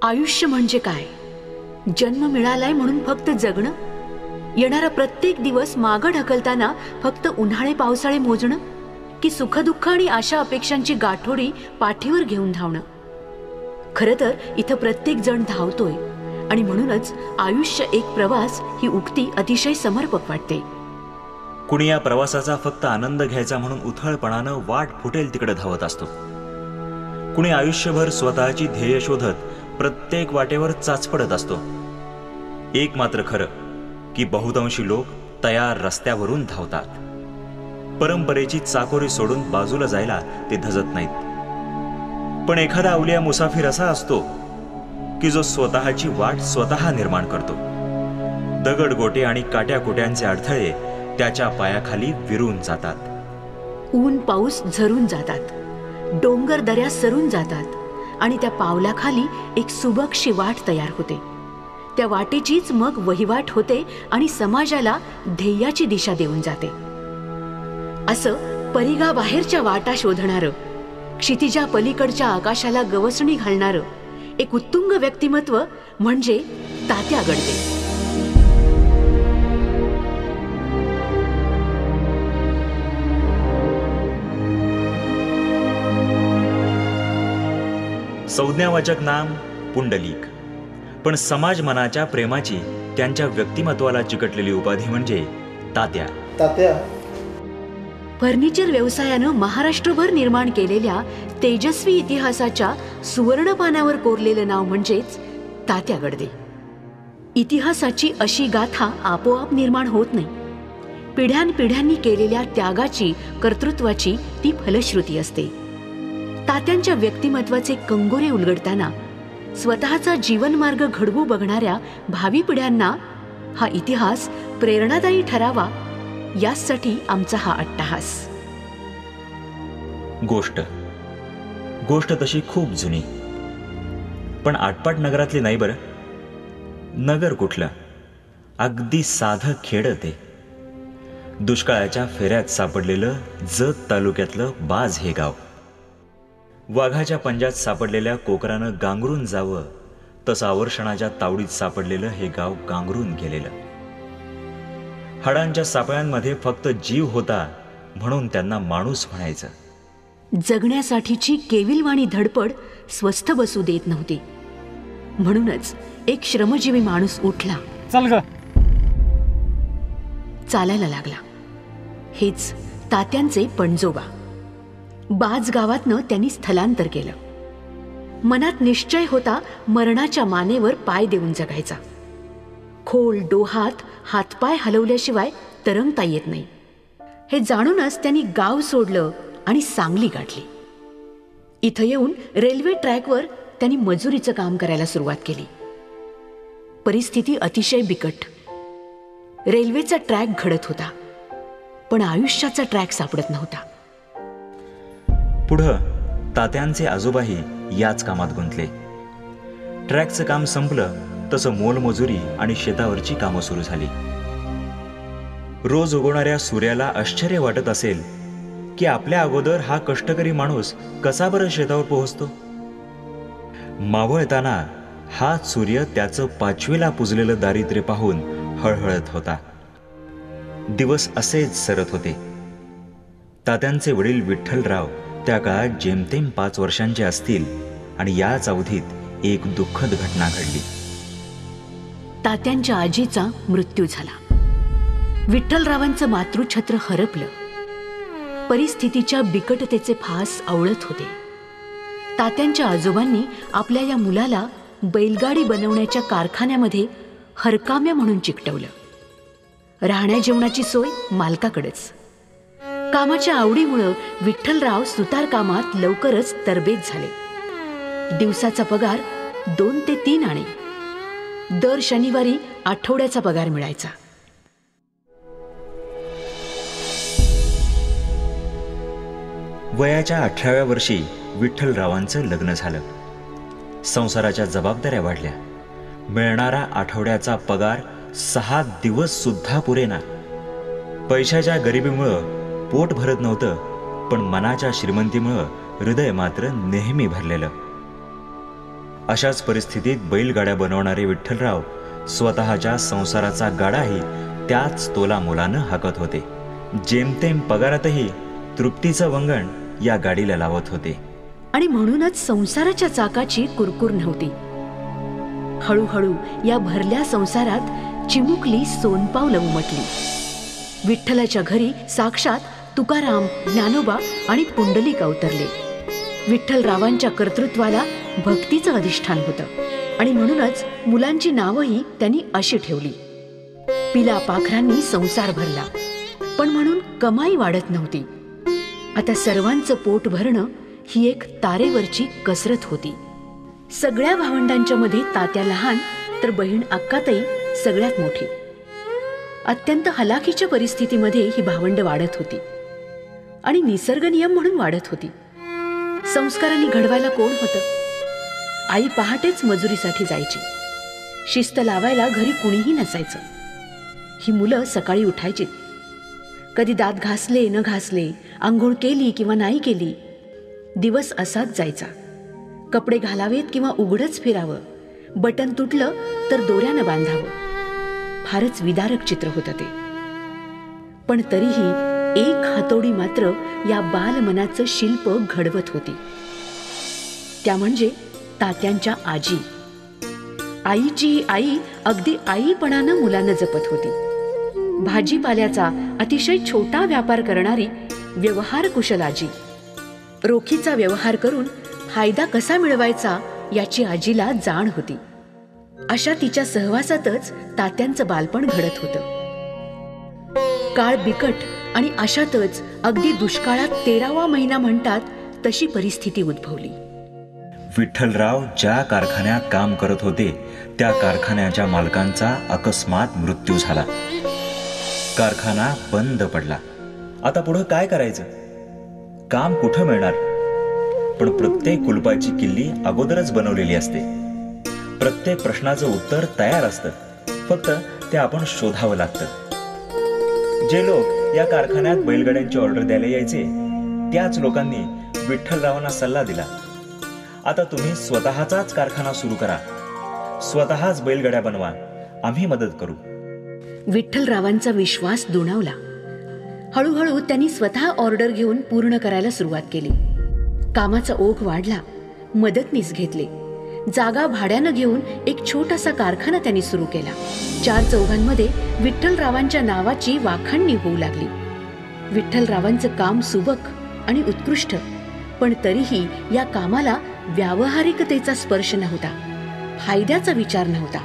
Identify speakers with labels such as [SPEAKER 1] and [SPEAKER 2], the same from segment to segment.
[SPEAKER 1] आयुष्य म्हणजे काय? जन्म मिळालाय म्हणून फक्त जगणं? येणारा प्रत्येक दिवस मागं ढकलताना फक्त उन्हाळे पावसाळे मोजणं? की सुखदुःख आणि आशा अपेक्षांची गाठोडी पाठीवर घेऊन धावणं? खरं तर इथं प्रत्येक जण धावतोय आणि म्हणूनच आयुष्य एक प्रवास ही उक्ती अतिशय समर्पक वाटते.
[SPEAKER 2] कुणी या प्रवासाचा फक्त आनंद घ्यायचा म्हणून उथळपणानं वाट फुटेल तिकडे धावत असतो. कुणी आयुष्यभर स्वतःची ध्येय शोधत प्रत्येक वाटेवर चाचपडत असतो. एक मात्र खरं की बहुतांशी लोक तयार रस्त्यावरून धावतात. परंपरेची चाकोरी सोडून बाजूला जायला ते धजत नाहीत. पण एखादा अवलिया मुसाफिर असा असतो की जो स्वतःची वाट स्वतः निर्माण करतो. दगडगोटे आणि काट्याकुट्यांचे अडथळे त्याच्या पायाखाली विरून जातात.
[SPEAKER 1] ऊन पाऊस झरून जातात, डोंगर दऱ्या सरून जातात आणि त्या पावलाखाली एक सुबकशी वाट तयार होते. त्या वाटेचीच मग वहिवाट होते आणि समाजाला ध्येयाची दिशा देऊन जाते. असं परिघाबाहेरच्या वाटा शोधणारं, क्षितिजा पलीकडच्या आकाशाला गवसणी घालणारं एक उत्तुंग व्यक्तिमत्व म्हणजे तात्या गडदे.
[SPEAKER 2] संज्ञावाचक नाम पुंडलिक, पण समाज मनाच्या प्रेमाची त्यांच्या व्यक्तिमत्वाला चिकटलेली उपाधी म्हणजे तात्या.
[SPEAKER 1] फर्निचर व्यवसायानं महाराष्ट्रभर निर्माण केलेल्या तेजस्वी इतिहासाच्या सुवर्णपानावर कोरलेलं नाव म्हणजेच तात्या गडदे. इतिहासाची अशी गाथा आपोआप निर्माण होत नाही. पिढ्यानपिढ्यांनी केलेल्या त्यागाची, कर्तृत्वाची ती फलश्रुती असते. तात्यांच्या व्यक्तिमत्वाचे कंगोरे उलगडताना स्वतःचा जीवनमार्ग घडवू बघणाऱ्या भावी पिढ्यांना हा इतिहास प्रेरणादायी ठरावा, यासाठी आमचा हा अट्टहास.
[SPEAKER 2] गोष्ट तशी खूप जुनी, पण आटपाट नगरातली नाही बरं. नगर कुठलं, अगदी साधं खेड ते. दुष्काळाच्या फेऱ्यात सापडलेलं जत तालुक्यातलं बाज हे गाव. वाघाच्या पंजात सापडलेल्या कोकरानं गांगरून जावं तसं आवर्षणाच्या तावडीत सापडलेलं हे गाव गांगरून गेलेलं. हाडांच्या सापळ्यांमध्ये फक्त जीव होता म्हणून त्यांना माणूस म्हणायचं.
[SPEAKER 1] जगण्यासाठीची केविलवाणी धडपड स्वस्थ बसू देत नव्हती. म्हणूनच एक श्रमजीवी माणूस उठला,
[SPEAKER 3] चल ग,
[SPEAKER 1] चालायला लागला. हेच तात्यांचे पणजोबा. बाज गावातनं त्यांनी स्थलांतर केलं. मनात निश्चय होता मरणाच्या मानेवर पाय देऊन जगायचा. खोल डोहात हातपाय हलवल्याशिवाय तरंगता येत नाही हे जाणूनच त्यांनी गाव सोडलं आणि सांगली गाठली. इथं येऊन रेल्वे ट्रॅकवर त्यांनी मजुरीचं काम करायला सुरुवात केली. परिस्थिती अतिशय बिकट. रेल्वेचा ट्रॅक घडत होता, पण आयुष्याचा ट्रॅक सापडत नव्हता.
[SPEAKER 2] पुढं तात्यांचे आजोबाही याच कामात गुंतले. ट्रॅकचं काम संपलं तसं मोलमजुरी आणि शेतावरची कामं सुरू झाली. रोज उगवणाऱ्या सूर्याला आश्चर्य वाटत असेल की आपल्या अगोदर हा कष्टकरी माणूस कसा बरं शेतावर पोहोचतो. मावळताना हा सूर्य त्याचं पाचवीला पुजलेलं दारिद्र्य पाहून हळहळत होता. दिवस असेच सरत होते. तात्यांचे वडील विठ्ठलराव त्या काळात जेमतेम 5 वर्षांचे असतील आणि याच अवधीत एक दुःखद घटना घडली.
[SPEAKER 1] तात्यांच्या आजीचा मृत्यू झाला. विठ्ठलरावांचं मातृछत्र हरपलं. परिस्थितीच्या बिकटतेचे फास आवळत होते. तात्यांच्या आजोबांनी आपल्या या मुलाला बैलगाडी बनवण्याच्या कारखान्यामध्ये हरकाम्या म्हणून चिकटवलं. राहण्या जेवणाची सोय मालकाकडेच. कामाच्या आवडीमुळं विठ्ठलराव सुतार कामात लवकरच तरबेज झाले. दिवसाचा पगार 2 ते 3 आणे. दर शनिवारी आठवड्याचा पगार मिळायचा.
[SPEAKER 2] वयाच्या 18व्या वर्षी विठ्ठलरावांचं लग्न झालं. संसाराच्या जबाबदाऱ्या वाढल्या. मिळणारा आठवड्याचा पगार 6 दिवस सुद्धा पुरेना. पैशाच्या गरिबीमुळं पोट भरत नव्हतं, पण मनाच्या श्रीमंतीमुळं हृदय मात्र नेहमी भरलेलं. अशाच परिस्थितीत बैलगाड्या बनवणारे विठ्ठलराव स्वतःच्या संसाराचा गाडाही त्याच तोलामोलानं हाकत होते. जेमतेम पगारातही तृप्तीचं वंगण या गाडीला लावत होते.
[SPEAKER 1] आणि म्हणूनच संसाराच्या चाकाची कुरकुर नव्हती. हळूहळू या भरल्या संसारात चिमुकली सोनपावलं उमटली. विठ्ठलाच्या घरी साक्षात तुकाराम, ज्ञानोबा आणि पुंडलिक अवतरले. विठ्ठलरावांच्या कर्तृत्वाला भक्तीचं अधिष्ठान होतं आणि म्हणूनच मुलांची नावंही त्यांनी अशी ठेवली. पिला पाखरांनी संसार भरला, पण म्हणून कमाई वाढत नव्हती. आता सर्वांचं पोट भरणं ही एक तारेवरची कसरत होती. सगळ्या भावंडांच्या मध्ये तात्या लहान, तर बहीण अक्काताई सगळ्यात मोठी. अत्यंत हलाखीच्या परिस्थितीमध्ये ही भावंड वाढत होती आणि निसर्ग नियम म्हणून वाढत होती. संस्कारांनी घडवायला कोण होतं? आई पहाटेच मजुरीसाठी जायची. शिस्त लावायला घरी कुणीही नसायचं. ही मुलं सकाळी उठायची. कधी दात घासले न घासले, आंघोळ केली किंवा नाही केली, दिवस असाच जायचा. कपडे घालावेत किंवा उघडच फिरावं, बटन तुटलं तर दोऱ्यानं बांधावं. फारच विदारक चित्र होतं ते. पण तरीही एक हातोडी मात्र या बालमनाचं शिल्प घडवत होती. त्या म्हणजे तात्यांच्या आजी. आईची आई अगदी आईपणानं मुलांना जपत होती. भाजीपाल्याचा अतिशय छोटा व्यापार करणारी व्यवहार कुशल आजी. रोखीचा व्यवहार करून फायदा कसा मिळवायचा याची आजीला जाण होती. अशा तिच्या सहवासातच तात्यांचं बालपण घडत होतं. काळ बिकट आणि अशातच अगदी दुष्काळात 13वा महिना म्हणतात तशी परिस्थिती उद्भवली.
[SPEAKER 2] विठ्ठलराव ज्या कारखान्यात काम करत होते त्या कारखान्याच्या मालकांचा अकस्मात मृत्यू झाला. कारखाना बंद पडला. आता पुढं काय करायचं? काम कुठं मिळणार? पण प्रत्येक कुलपाची किल्ली अगोदरच बनवलेली असते. प्रत्येक प्रश्नाचं उत्तर तयार असतं, फक्त ते आपण शोधावं लागतं. जे लोक या कारखान्यात बैलगाड्यांची ऑर्डर द्यायला यायचे त्याच लोकांनी विठ्ठलरावांना सल्ला दिला, आता तुम्ही स्वतःचाच कारखाना सुरू करा, स्वतःच बैलगाड्या बनवा, आम्ही मदत करू.
[SPEAKER 1] विठ्ठलरावांचा विश्वास दुणावला. हळूहळू त्यांनी स्वतः ऑर्डर घेऊन पूर्ण करायला सुरुवात केली. कामाचा ओघ वाढला. मदतनीस घेतले. जागा भाड्यानं घेऊन एक छोटासा कारखाना त्यांनी सुरू केला. 4 चौघांमध्ये विठ्ठलरावांच्या नावाची वाखाणणी होऊ लागली. विठ्ठलरावांचं काम सुबक आणि उत्कृष्ट, पण तरीही या कामाला व्यावहारिकतेचा स्पर्श नव्हता, फायद्याचा विचार नव्हता.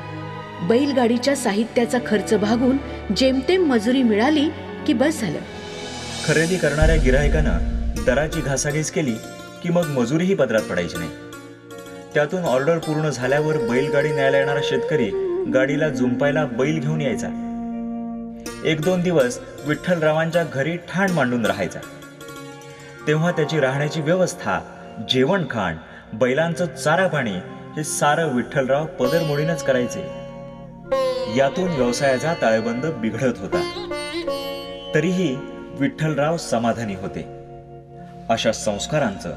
[SPEAKER 1] बैलगाडीच्या साहित्याचा खर्च भागून जेमतेम मजुरी मिळाली की बस झालं.
[SPEAKER 2] खरेदी करणाऱ्या गिरायकानं दराची घासाघीस केली की मग मजुरीही पदरात पडायची नाही. त्यातून ऑर्डर पूर्ण झाल्यावर बैलगाडी न्यायला येणारा शेतकरी गाडीला जुंपायला बैल घेऊन यायचा. 1-2 दिवस विठ्ठलरावांच्या घरी ठाण मांडून राहायचा. तेव्हा त्याची राहण्याची व्यवस्था, जेवण खाण, बैलांचं चारा पाणी हे सारं विठ्ठलराव पदरमोडीनच करायचे. यातून व्यवसायाचा ताळेबंद बिघडत होता. तरीही विठ्ठलराव समाधानी होते. अशा संस्कारांचं,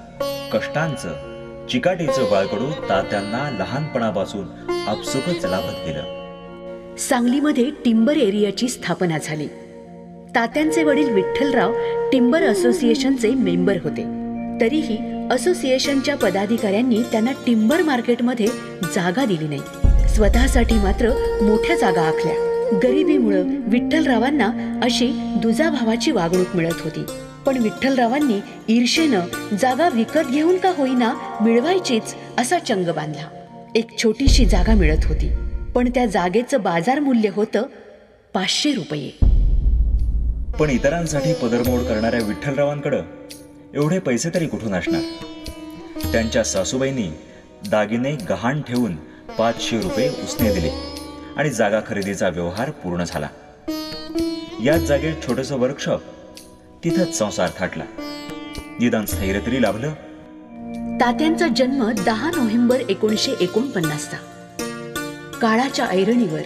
[SPEAKER 2] कष्टांचं, चिकाटीचं बाळकडू तात्यांना लहानपणापासून आपसुकच लाभत गेलं.
[SPEAKER 1] सांगलीमध्ये टिंबर एरियाची स्थापना झाली. तात्यांचे वडील विठ्ठलराव टिंबर असोसिएशनचे मेंबर होते. तरीही असोसिएशनच्या पदाधिकाऱ्यांनी त्यांना टिंबर मार्केटमध्ये जागा दिली नाही. स्वतःसाठी मात्र मोठ्या जागा आखल्या. गरिबीमुळं विठ्ठलरावांना अशी दुजाभावाची वागणूक मिळत होती. पण विठ्ठलरावांनी ईर्षेनं जागा विकत घेऊन का होईना मिळवायचीच असा चंग बांधला. एक छोटीशी जागा मिळत होती, पण त्या जागेचं बाजार मूल्य होतं 500 रुपये.
[SPEAKER 2] पण इतरांसाठी पदरमोड करणाऱ्या विठ्ठलरावांकडं एवढे पैसे तरी कुठून असणार? त्यांच्या सासूबाईंनी दागिने गहाण ठेवून 500 रुपये उसने दिले आणि जागा खरेदीचा व्यवहार पूर्ण झाला. याच जागेत छोटंसं वर्कशॉप, तिथंच संसार थाटला. निदान स्थैर्य तरी लाभलं.
[SPEAKER 1] तात्यांचा जन्म 10 नोव्हेंबर 1949चा. काळाच्या ऐरणीवर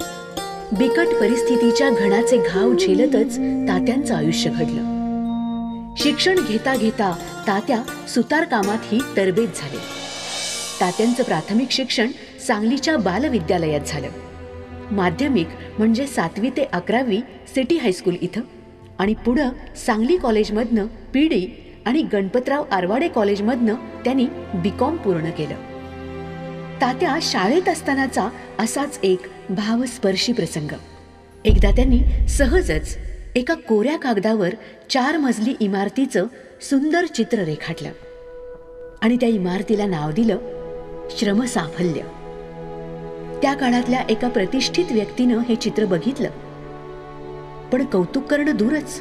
[SPEAKER 1] बिकट परिस्थितीच्या घणाचे घाव झेलतच तात्यांचं आयुष्य घडलं. शिक्षण घेता घेता तात्या सुतार कामातही तरबेज झाले. तात्यांचं प्राथमिक शिक्षण सांगलीच्या बालविद्यालयात झालं. माध्यमिक म्हणजे 7वी ते 11वी सिटी हायस्कूल इथं आणि पुढं सांगली कॉलेजमधनं PD आणि गणपतराव आरवाडे कॉलेजमधनं त्यांनी BCom पूर्ण केलं. तात्या शाळेत असतानाचा असाच एक भावस्पर्शी प्रसंग. एकदा त्यांनी सहजच एका कोऱ्या कागदावर 4 मजली इमारतीचं सुंदर चित्र रेखाटलं आणि त्या इमारतीला नाव दिलं श्रमसाफल्य. त्या काळातल्या एका प्रतिष्ठित व्यक्तीनं हे चित्र बघितलं, पण कौतुक करणं दूरच,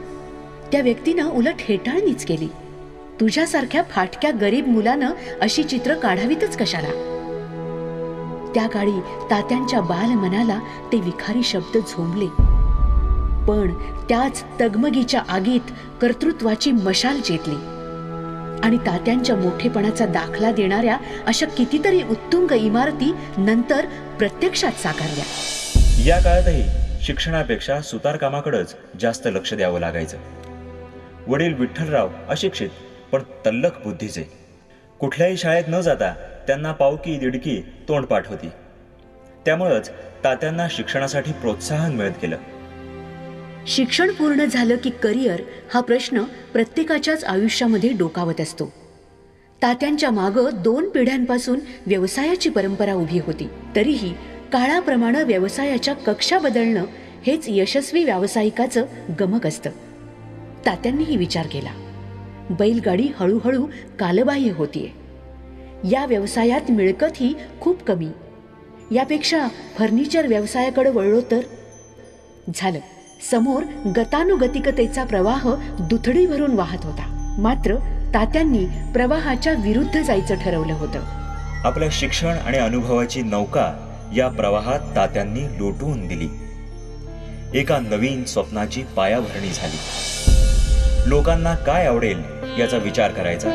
[SPEAKER 1] त्या व्यक्तीनं उलट हेटाळणीच केली. तुझ्यासारख्या फाटक्या गरीब मुलानं अशी चित्र काढावीतच कशाला? त्या काळी तात्यांच्या बालमनाला ते विखारी शब्द झोंबले, पण त्याच तगमगीच्या आगीत कर्तृत्वाची मशाल चेतली आणि तात्यांच्या मोठेपणाचा दाखला देणाऱ्या अशा कितीतरी उत्तुंग इमारती नंतर प्रत्यक्षात साकारल्या.
[SPEAKER 2] या काळातही शिक्षणापेक्षा सुतारकामाकडेच जास्त लक्ष द्यावं लागायचं. वडील विठ्ठलराव अशिक्षित पण तल्लख बुद्धीचे. कुठल्याही शाळेत न जाता त्यांना पावकी दिडकी तोंडपाठ होती. त्यामुळंच तात्यांना शिक्षणासाठी प्रोत्साहन मिळत गेलं.
[SPEAKER 1] शिक्षण पूर्ण झालं की करिअर हा प्रश्न प्रत्येकाच्याच आयुष्यामध्ये डोकावत असतो. तात्यांच्या मागं 2 पिढ्यांपासून व्यवसायाची परंपरा उभी होती. तरीही काळाप्रमाणे व्यवसायाच्या कक्षा बदलणं हेच यशस्वी व्यावसायिकाचं गमक असतं. तात्यांनीही विचार केला, बैलगाडी हळूहळू कालबाह्य होतीये. या व्यवसायात मिळकत ही खूप कमी. यापेक्षा फर्निचर व्यवसायाकडे वळलो तर? झालं. समोर गतानुगतिकतेचा प्रवाह दुथडी भरून वाहत होता. मात्र तात्यांनी प्रवाहाच्या विरुद्ध जायचं ठरवलं होतं.
[SPEAKER 2] आपल्या शिक्षण आणि अनुभवाची नौका या प्रवाहात तात्यांनी लोटवून दिली. एका नवीन स्वप्नाची पायाभरणी झाली. लोकांना काय आवडेल याचा विचार करायचा,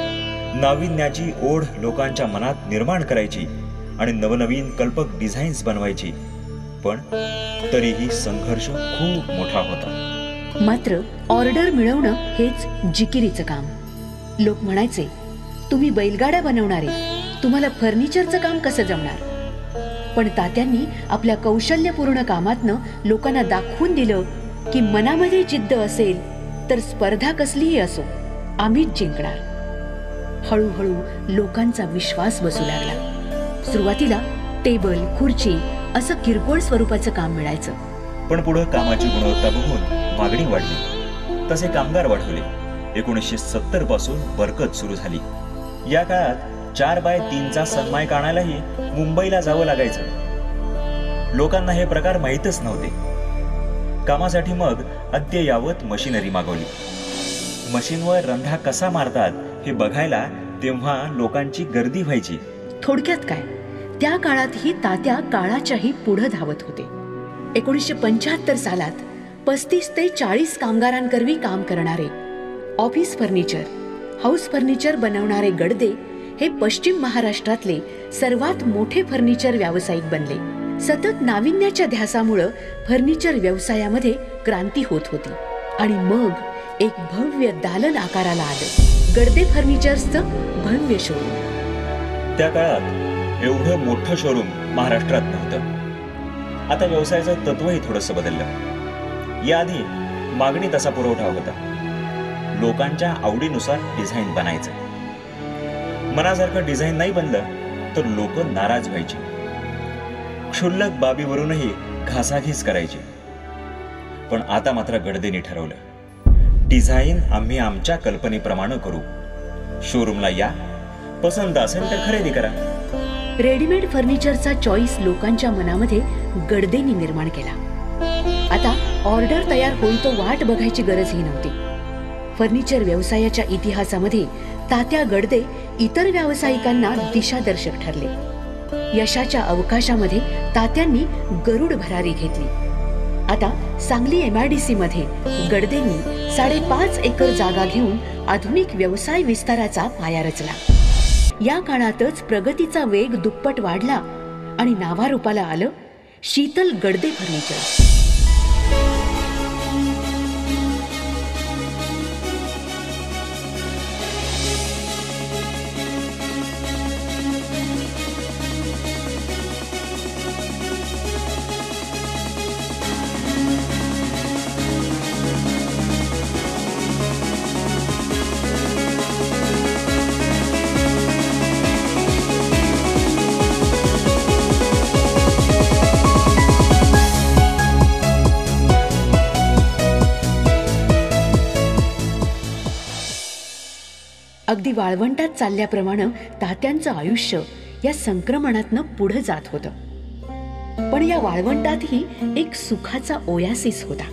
[SPEAKER 2] नाविन्याची ओढ लोकांच्या मनात निर्माण करायची आणि नवनवीन कल्पक डिझाईन्स बनवायची. पण तरीही संघर्ष खूप मोठा होता.
[SPEAKER 1] मात्र ऑर्डर मिळवणं हेच जिकिरीचं काम. लोक म्हणायचे, तुम्ही बैलगाड्या बनवणारे, तुम्हाला फर्निचरचं काम कसं जमणार? पण तात्यांनी आपल्या कौशल्यपूर्ण कामातनं लोकांना दाखवून दिलं की मनामध्ये जिद्द असेल तर स्पर्धा कसलीही असो, आम्हीच जिंकणार. हळूहळू लोकांचा विश्वास बसू लागला. सुरुवातीला टेबल खुर्ची असं किरकोळ स्वरूपाचं काम मिळायचं.
[SPEAKER 2] पण पुढे कामाची गुणवत्ता बघून मागणी वाढली, तसे कामगार वाढवले. 1970 पासून बरकत सुरू झाली. या काळात 4x3चा सन्मायक आणायलाही मुंबईला जावं लागायचं. लोकांना हे प्रकार माहीतच नव्हते. कामासाठी मग अद्ययावत मशिनरी मागवली. मशीनवर रंधा कसा मारतात हे बघायला तेव्हा लोकांची गर्दी व्हायची.
[SPEAKER 1] थोडक्यात काय, त्या काळातही तात्या काळाच्याही पुढे धावत होते. 1975 सालात 35 ते 40 कामगारांकरवी काम करणारे ऑफिस फर्निचर, हाऊस फर्निचर बनवणारे गडदे हे पश्चिम महाराष्ट्रातले सर्वात मोठे फर्निचर व्यावसायिक बनले. सतत नाविन्याच्या ध्यासामुळे फर्निचर व्यवसायामध्ये क्रांती होत होती आणि मग एक भव्य दालन आकाराला आलं, गडदे फर्निचर्सचं भव्य शोरूम.
[SPEAKER 2] त्या काळात एवढं मोठं शोरूम महाराष्ट्रात नव्हतं. आता व्यवसायाचं तत्वही थोडंसं बदललं. याआधी मागणी तसा पुरवठा होता. लोकांच्या आवडीनुसार डिझाईन बनायचं. मनासारखं डिझाईन नाही बनलं तर लोक नाराज व्हायचे. क्षुल्लक बाबीवरूनही घासाघीस करायची. पण आता मात्र गडदेनी ठरवलं, डिझाईन आम्ही आमच्या कल्पनेप्रमाणे करू. शोरूमला या, पसंत असेल तर खरेदी करा.
[SPEAKER 1] रेडीमेड फर्निचरचा चॉईस लोकांच्या मनामध्ये गडदेनी निर्माण केला. आता ऑर्डर तयार होईल तो वाट बघायची गरजही नव्हती. फर्निचर व्यवसायाच्या इतिहासामध्ये तात्या गडदे इतर व्यावसायिकांना दिशादर्शक ठरले. यशाच्या अवकाशामध्ये तात्यांनी गरुड भरारी घेतली. आता सांगली MIDC मध्ये गडदेंनी 5.5 एकर जागा घेऊन आधुनिक व्यवसाय विस्ताराचा पाया रचला. या काळातच प्रगतीचा वेग दुप्पट वाढला आणि नावारूपाला आलं शीतल गडदे फर्निचर. अगदी वाळवंटात चालल्याप्रमाणे तात्यांचं आयुष्य या संक्रमणातनं पुढे जात होतं. पण या वाळवंटातही एक सुखाचा ओयासिस होता.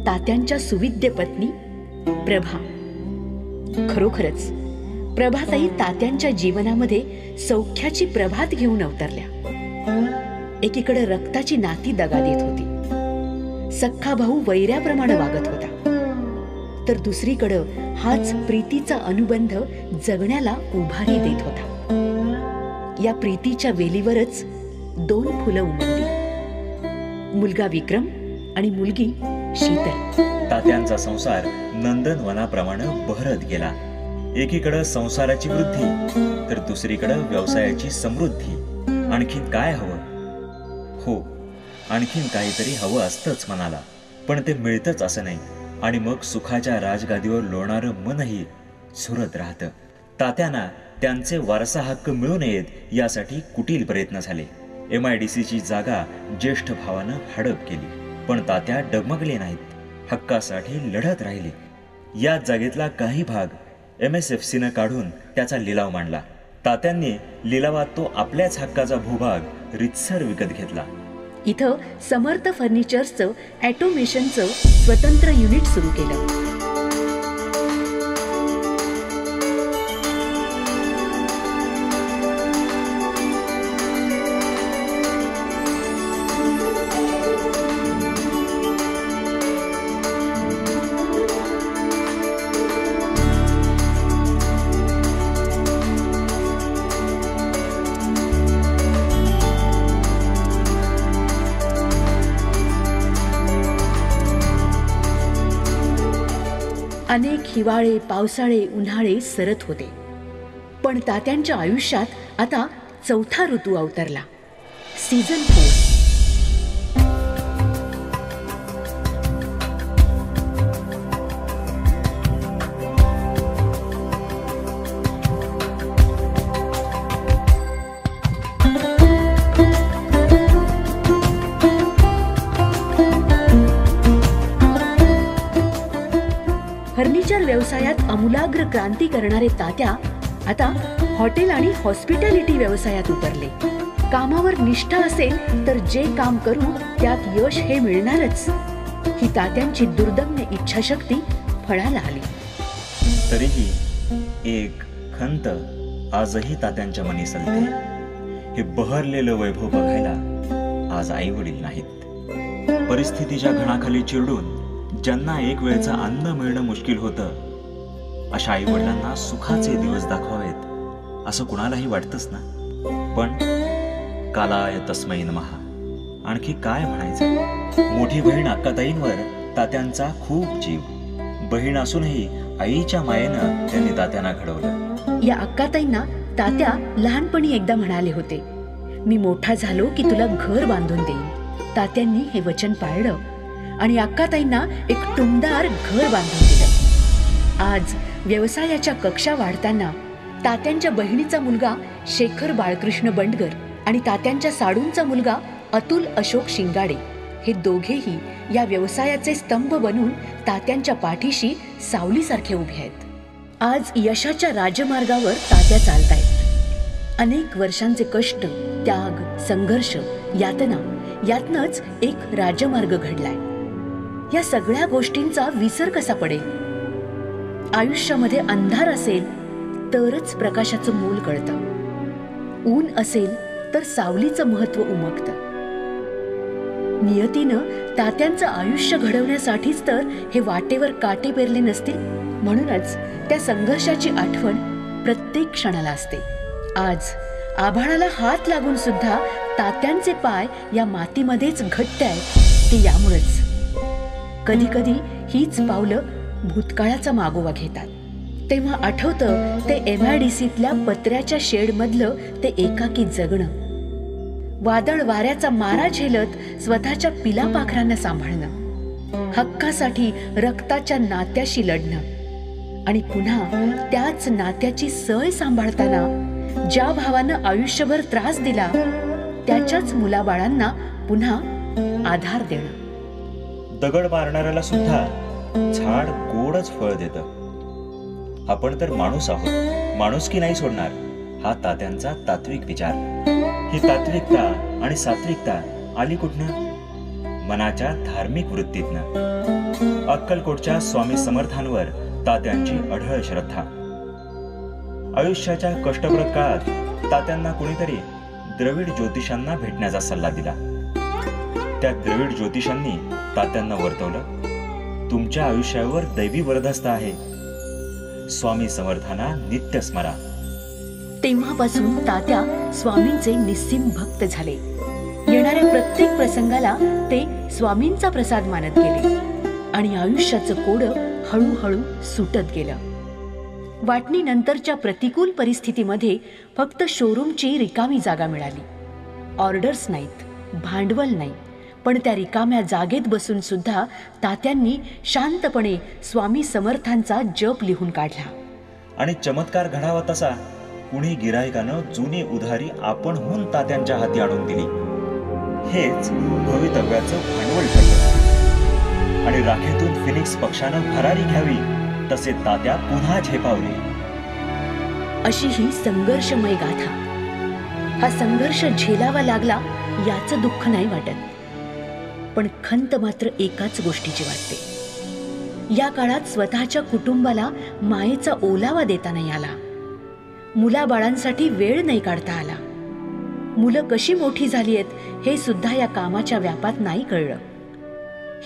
[SPEAKER 1] तात्यांच्या सुविद्य पत्नी प्रभा. खरोखरच प्रभाताई तात्यांच्या जीवनामध्ये सौख्याची प्रभात घेऊन अवतरल्या. एकीकडे रक्ताची नाती दगा देत होती, सख्खा भाऊ वैऱ्याप्रमाणे वागत होता, तर दुसरीकडे हाच प्रीतीचा अनुबंध जगण्याला उभारी देत होता. या प्रीतीच्या वेलीवरच 2 फुलं उमलली, मुलगा विक्रम आणि मुलगी शीतल.
[SPEAKER 2] तात्यांचा संसार नंदनवनाप्रमाणे बहरत गेला. एकीकडे संसाराची वृद्धी तर दुसरीकडे व्यवसायाची समृद्धी. आणखीन काय हवं? हो, आणखीन काहीतरी हवं असतंच मनाला, पण ते मिळतच असं नाही. आणि मग सुखाच्या राजगादीवर लोळणारं मनही झुरत राहतं. तात्यांना त्यांचे वारसा हक्क मिळू नयेत यासाठी कुटील प्रयत्न झाले. MIDCची जागा ज्येष्ठ भावानं हडप केली, पण तात्या डगमगले नाहीत. हक्कासाठी लढत राहिले. या जागेतला काही भाग MSFCनं काढून त्याचा लिलाव मांडला. तात्यांनी लिलावात तो आपल्याच हक्काचा भूभाग रितसर विकत घेतला.
[SPEAKER 1] इथं समर्थ फर्निचर्सचं ॲटोमेशनचं स्वतंत्र युनिट सुरू केलं. अनेक हिवाळे, पावसाळे, उन्हाळे सरत होते, पण तात्यांच्या आयुष्यात आता 4था ऋतू अवतरला, सीझन 4. फर्निचर व्यवसायात आमूलाग्र क्रांती करणारे तात्या आता हॉटेल आणि हॉस्पिटॅलिटी व्यवसायात उतरले. कामावर निष्ठा असेल तर जे काम करू त्यात यश हे मिळणारच, ही तात्यांची दुर्दम्य इच्छाशक्ती फळाला आली.
[SPEAKER 2] तरीही एक खंत आजही तात्यांच्या मनी सलते. हे बहरलेलं वैभव बघायला आज आई वडील नाहीत. परिस्थितीच्या घणाखाली चिरडून ज्यांना एक वेळचं अन्न मिळणं मुश्किल होतं, अशा आई वडिलांना सुखाचे दिवस दाखवावेत असं कुणालाही वाटतंच ना. पण कालाय तस्मै नमः. आणखी काय म्हणायचं? मोठी बहीण अक्काताईंवर तात्यांचा खूप जीव. बहीण असूनही आईच्या मायेनं त्यांनी तात्यांना घडवलं.
[SPEAKER 1] या अक्काताईंना तात्या लहानपणी एकदा म्हणाले होते, मी मोठा झालो की तुला घर बांधून देईन. तात्यांनी हे वचन पाळलं आणि अक्काताईंना एक टुमदार घर बांधून दिलं. आज व्यवसायाच्या कक्षा वाढताना तात्यांच्या बहिणीचा मुलगा शेखर बाळकृष्ण बंडगर आणि तात्यांच्या साडूंचा मुलगा अतुल अशोक शिंगाडे हे दोघेही या व्यवसायाचे स्तंभ बनून तात्यांच्या पाठीशी सावलीसारखे उभे आहेत. आज यशाच्या राजमार्गावर तात्या चालतायत. अनेक वर्षांचे कष्ट, त्याग, संघर्ष, यातना यातनच एक राजमार्ग घडलाय. या सगळ्या गोष्टींचा विसर कसा पडेल? आयुष्यामध्ये अंधार असेल तरच प्रकाशाचं मोल कळतं. ऊन असेल तर सावलीचं महत्व उमगतं. नियतीनं तात्यांचं आयुष्य घडवण्यासाठीच तर हे वाटेवर काटे पेरले नसतील. म्हणूनच त्या संघर्षाची आठवण प्रत्येक क्षणाला असते. आज आभाळाला हात लागून सुद्धा तात्यांचे पाय या मातीमध्येच घट्ट आहेत ते यामुळेच. कधी कधी हीच पावलं भूतकाळाचा मागोवा घेतात. तेव्हा आठवतं ते MIDCतल्या पत्र्याच्या शेडमधलं ते एकाकी जगणं, वादळ वाऱ्याचा मारा झेलत स्वतःच्या पिलापाखरांना सांभाळणं, हक्कासाठी रक्ताच्या नात्याशी लढणं आणि पुन्हा त्याच नात्याची सय सांभाळताना ज्या भावानं आयुष्यभर त्रास दिला त्याच्याच मुलाबाळांना पुन्हा आधार देणं.
[SPEAKER 2] दगड मारणाऱ्याला सुद्धा झाड गोडच फळ देतं. आपण तर माणूस आहोत, माणुसकी नाही सोडणार, हा तात्यांचा तात्विक विचार. ही तात्विकता आणि सात्विकता आली कुठनं? मनाच्या धार्मिक वृत्तीतनं. अक्कलकोटच्या स्वामी समर्थांवर तात्यांची अढळ श्रद्धा. आयुष्याच्या कष्टप्रद काळात तात्यांना कोणीतरी द्रविड ज्योतिषांना भेटण्याचा सल्ला दिला. त्या द्रविड ज्योतिषांनी तात्यांना वर्तवलं, तुमच्या आयुष्यावर दैवी वरदहस्त आहे, स्वामी समर्थांना नित्य स्मरा.
[SPEAKER 1] तेव्हापासून तात्या स्वामींचे निस्सीम भक्त झाले. येणाऱ्या प्रत्येक प्रसंगाला ते स्वामींचा प्रसाद मानत गेले आणि आयुष्याचं कोडं हळूहळू सुटत गेलं. वाटणीनंतरच्या प्रतिकूल परिस्थितीमध्ये फक्त शोरूमची रिकामी जागा मिळाली. ऑर्डर्स नाहीत, भांडवल नाही, पण त्या रिकाम्या जागेत बसून सुद्धा तात्यांनी शांतपणे स्वामी समर्थांचा जप लिहून काढला.
[SPEAKER 2] आणि चमत्कार घडावा तसा कुणी गिराहिकानं जुनी उधारी आपणहून तात्यांच्या हाती आणून दिली. हेच भवितव्याचं भांडवल ठरलं. आणि राखेतून फिनिक्स पक्षानं भरारी घ्यावी तसे तात्या पुन्हा झेपावले.
[SPEAKER 1] अशी ही संघर्षमय गाथा. हा संघर्ष झेलावा लागला याचं दुःख नाही वाटत, पण खंत मात्र एकाच गोष्टीची वाटते. या काळात स्वतःच्या कुटुंबाला मायेचा ओलावा देता नाही आला. मुलाबाळांसाठी वेळ नाही काढता आला. मुलं कशी मोठी झाली आहेत हे सुद्धा या कामाच्या व्यापात नाही कळलं.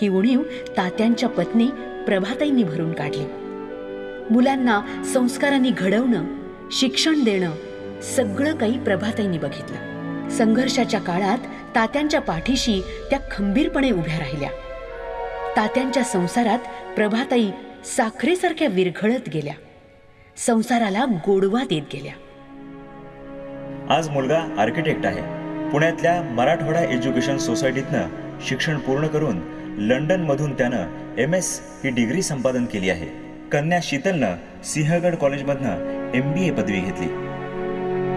[SPEAKER 1] ही उणीव तात्यांच्या पत्नी प्रभाताईंनी भरून काढली. मुलांना संस्कारांनी घडवणं, शिक्षण देणं, सगळं काही प्रभाताईंनी बघितलं. संघर्षाच्या काळात तात्यांच्या पाठीशी त्या खंबीरपणे उभ्या राहिल्या. तात्यांच्या संसारात प्रभाताई साखरेसारख्या विरघळत गेल्या, संसाराला गोडवा देत गेल्या.
[SPEAKER 2] आज मुलगा आर्किटेक्ट आहे. पुण्यातल्या मराठवाडा एज्युकेशन सोसायटीतनं शिक्षण पूर्ण करून लंडन मधून त्यानं MS ही डिग्री संपादन केली आहे. कन्या शीतलनं सिंहगड कॉलेजमधनं MBA पदवी घेतली.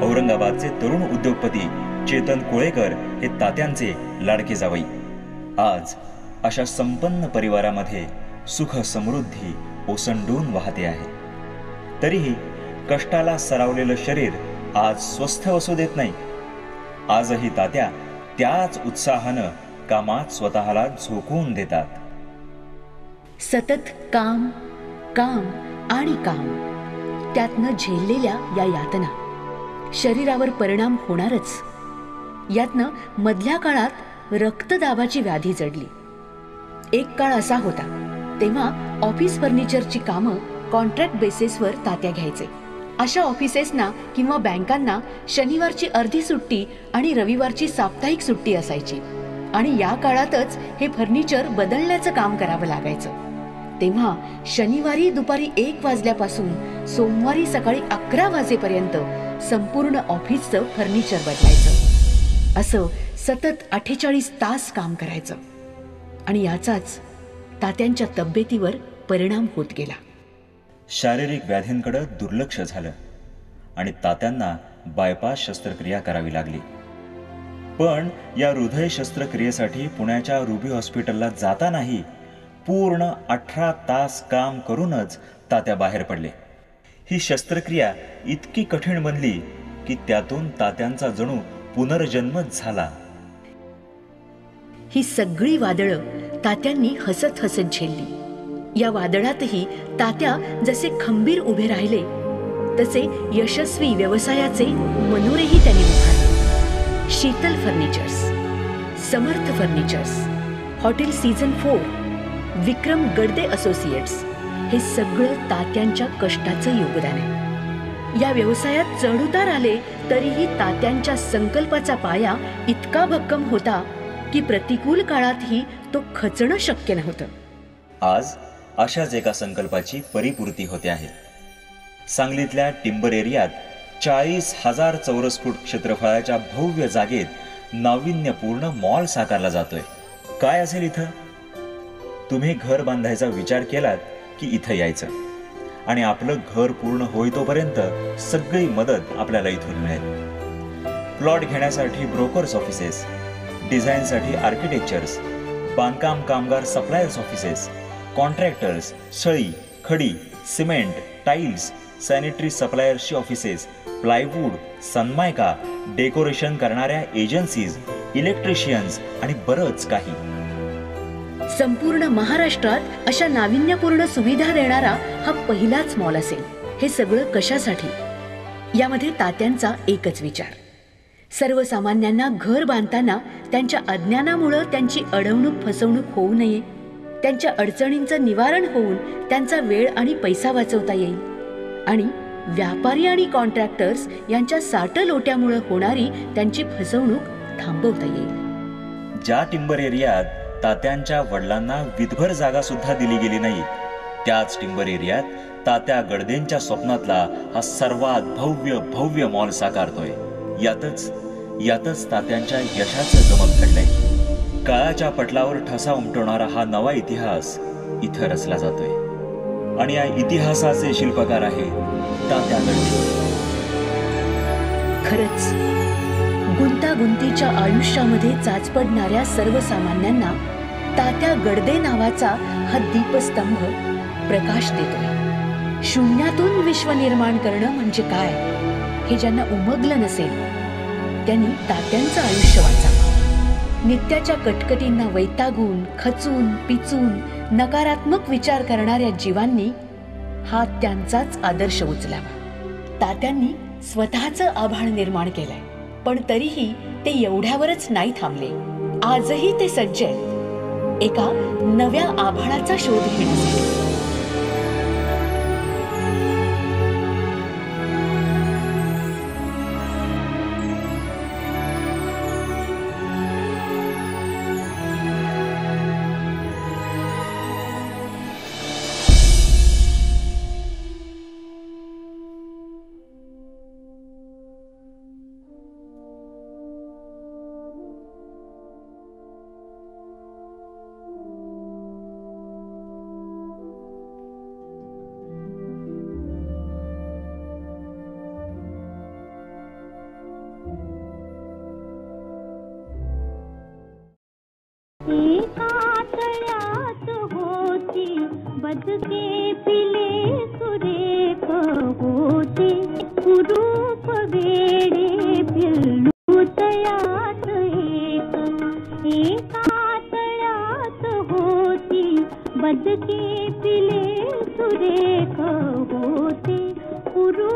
[SPEAKER 2] औरंगाबादचे तरुण उद्योगपती चेतन कोळेकर हे तात्यांचे लाडके जावई. आज अशा संपन्न परिवारामध्ये सुख समृद्धी ओसंडून वाहते आहे. तरीही कष्टाला सरावलेलं शरीर आज स्वस्थ बसू देत नाही. आजही तात्या त्याच उत्साहानं कामात स्वतःला झोकवून देतात.
[SPEAKER 1] सतत काम काम आणि काम, त्यातनं झेललेल्या या यातना शरीरावर परिणाम होणारच. यातनं मधल्या काळात रक्तदाबाची व्याधी जडली. एक काळ असा होता तेव्हा ऑफिस फर्निचरची कामं कॉन्ट्रॅक्ट बेसिसवर तात्या घ्यायचे. अशा ऑफिसेसना किंवा बँकांना शनिवारची अर्धी सुट्टी आणि रविवारची साप्ताहिक सुट्टी असायची. आणि या काळातच हे फर्निचर बदलण्याचं काम करावं लागायचं. तेव्हा शनिवारी दुपारी 1 वाजल्यापासून सोमवारी सकाळी 11 वाजेपर्यंत संपूर्ण ऑफिसचं फर्निचर बदलायचं. असं सतत 48 तास काम करायचं. आणि याचाच तात्यांच्या तब्येतीवर परिणाम होत गेला.
[SPEAKER 2] शारीरिक व्याधींकडे दुर्लक्ष झालं आणि तात्यांना बायपास शस्त्रक्रिया करावी लागली. पण या हृदय शस्त्रक्रियेसाठी पुण्याच्या रुबी हॉस्पिटलला जातानाही पूर्ण 18 तास काम करूनच तात्या बाहेर पडले. ही शस्त्रक्रिया इतकी कठीण बनली की त्यातून तात्यांचा जणू पुनर्जन्मच झाला.
[SPEAKER 1] ही सगळी वादळं तात्यांनी हसत हसत झेलली. या वादळातही तात्या जसे खंबीर उभे राहिले तसे यशस्वी व्यवसायाचे मनोरेही त्यांनी उभारले. शीतल फर्निचर्स, समर्थ फर्निचर्स, हॉटेल सीझन 4, विक्रम गडदे असोसिएट्स हे सगळं तात्यांच्या कष्टाचं योगदान आहे. या व्यवसायात चढउतार आले तरीही तात्यांच्या संकल्पाचा पाया इतका भक्कम होता की प्रतिकूल काळातही तो खचणं शक्य नव्हतं.
[SPEAKER 2] आज अशाच एका संकल्पाची परिपूर्ती होते आहे. सांगलीतल्या टिंबर एरियात 40,000 चौरस फूट क्षेत्रफळाच्या भव्य जागेत नाविन्यपूर्ण मॉल साकारला जातोय. काय असेल इथं? तुम्ही घर बांधायचा विचार केलात की इथं यायचं आणि आपलं घर पूर्ण होईतोपर्यंत सगळी मदत आपल्याला इथून मिळेल. प्लॉट घेण्यासाठी ब्रोकर्स ऑफिसेस, डिझाईनसाठी आर्किटेक्चर्स, बांधकाम कामगार सप्लायर्स ऑफिसेस, कॉन्ट्रॅक्टर्स, सळी, खडी, सिमेंट, टाईल्स, सॅनिटरी सप्लायर्सची ऑफिसेस, प्लायवूड, सनमायका, डेकोरेशन करणाऱ्या एजन्सीज, इलेक्ट्रिशियन्स आणि बरंच काही.
[SPEAKER 1] संपूर्ण महाराष्ट्रात अशा नाविन्यपूर्ण सुविधा देणारा हा पहिलाच मॉल असेल. हे सगळं कशासाठी? यामध्ये तात्यांचा एकच विचार, सर्वसामान्यांना घर बांधताना त्यांच्या अज्ञानामुळं त्यांची अडवणूक फसवणूक होऊ नये, त्यांच्या अडचणींचं निवारण होऊन त्यांचा वेळ आणि पैसा वाचवता येईल आणि व्यापारी आणि कॉन्ट्रॅक्टर्स यांच्या साटलोट्यामुळं होणारी त्यांची फसवणूक थांबवता येईल.
[SPEAKER 2] ज्या टिंबर एरियात तात्यांच्या वडिलांना विधभर जागा सुद्धा दिली गेली नाही, त्याच टिंबर एरियात तात्या गडदेंच्या स्वप्नातला हा सर्वात भव्य भव्य मॉल साकारतोय. यातच तात्यांच्या यशाचं गमक घडलंय. काळाच्या पटलावर ठसा उमटवणारा हा नवा इतिहास इथं रचला जातोय आणि या इतिहासाचे शिल्पकार आहे तात्या गडदे.
[SPEAKER 1] खरंच गुंतागुंतीच्या आयुष्यामध्ये चाचपडणाऱ्या सर्वसामान्यांना तात्या गडदे नावाचा हा दीपस्तंभ प्रकाश देतोय. शून्यातून विश्व निर्माण करणं म्हणजे काय हे ज्यांना उमगलं नसेल त्यांनी तात्यांचं आयुष्य वाचावं. नित्याच्या कटकटींना वैतागून, खचून, पिचून नकारात्मक विचार करणाऱ्या जीवांनी हा त्यांचाच आदर्श उचलावा. तात्यांनी स्वतःचं आभाळ निर्माण केलंय, पण तरीही ते एवढ्यावरच नाही थांबले. आजही ते सज्ज आहेत एका नव्या आभाळाचा शोध घेण्यासाठी.
[SPEAKER 3] एकातळ्यात होती बदके पिले सुरेख होते कुरूप वेडे पिल्लू तयात एक. एकातळ्यात होती बदके पिले सुरेख होते कुरूप